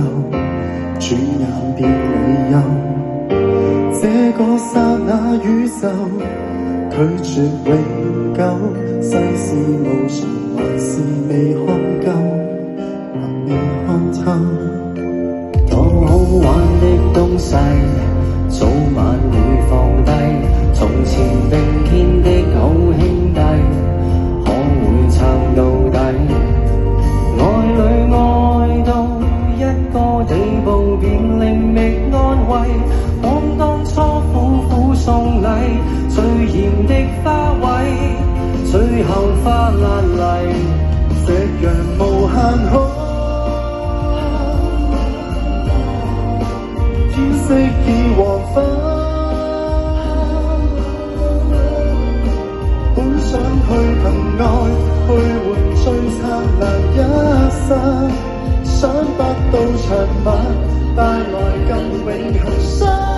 由，轉眼別理由。這個剎那宇宙，拒絕永久，世事無常，還是未看夠，還未看透。當好玩的東西，早晚會放低。從前並肩的好兄弟，可會撐到底？愛侶愛到一個地步，便另覓安慰。往當初苦苦送禮，最嚴的花卉，最後花爛泥。夕陽無限好，天色已黃昏，本想去憑愛去換最燦爛一生，想不到長晚帶來更永恆。